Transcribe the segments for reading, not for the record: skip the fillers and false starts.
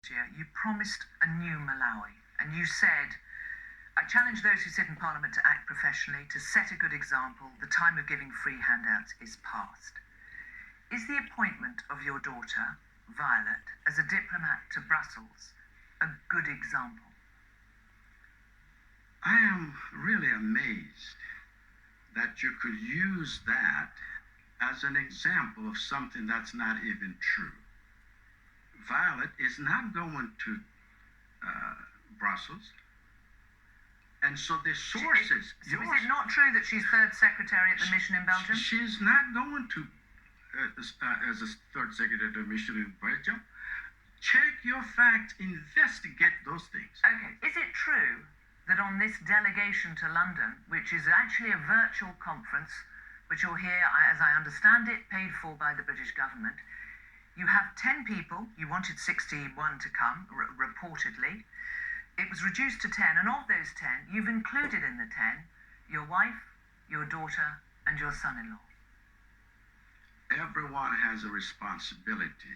year, you promised a new Malawi, and you said, I challenge those who sit in Parliament to act professionally, to set a good example. The time of giving free handouts is past. Is the appointment of your daughter, Violet, as a diplomat to Brussels a good example? I am really amazed that you could use that as an example of something that's not even true. Violet is not going to Brussels. And so the sources... So is it not true that she's third secretary at the mission in Belgium? She's not going to as a third secretary at the mission in Belgium. Check your facts, investigate those things. Okay, is it true that on this delegation to London, which is actually a virtual conference, which you'll hear, as I understand it, paid for by the British government, you have 10 people, you wanted 61 to come, reportedly. It was reduced to 10, and of those 10, you've included in the 10 your wife, your daughter, and your son-in-law. Everyone has a responsibility,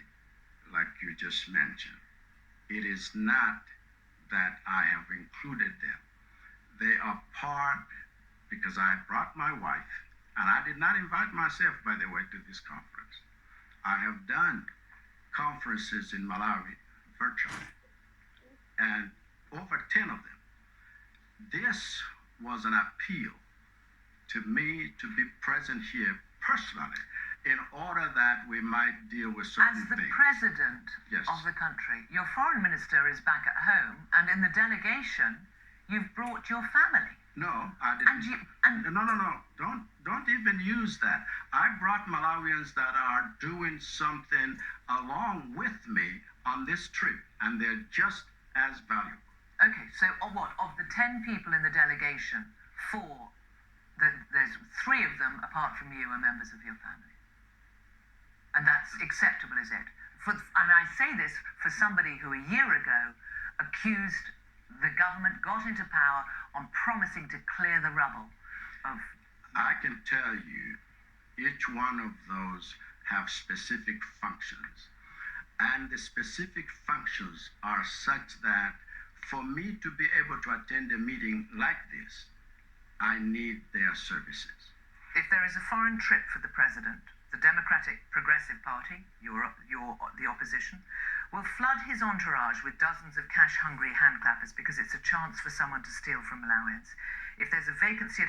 like you just mentioned. It is not that I have included them. They are part, because I brought my wife, and I did not invite myself, by the way, to this conference. I have done conferences in Malawi virtually, and over 10 of them. This was an appeal to me to be present here personally in order that we might deal with certain things. As the president of the country, your foreign minister is back at home, and in the delegation, you've brought your family. No, I didn't. No. Don't even use that. I brought Malawians that are doing something along with me on this trip, and they're just as valuable. Okay, so of the 10 people in the delegation, there's 3 of them, apart from you, are members of your family. And that's acceptable, is it? And I say this for somebody who a year ago accused the government, got into power on promising to clear the rubble of... I can tell you, each one of those have specific functions. And the specific functions are such that for me to be able to attend a meeting like this, I need their services. If there is a foreign trip for the president, the Democratic Progressive Party, the opposition, will flood his entourage with dozens of cash-hungry handclappers because it's a chance for someone to steal from Malawians. If there's a vacancy at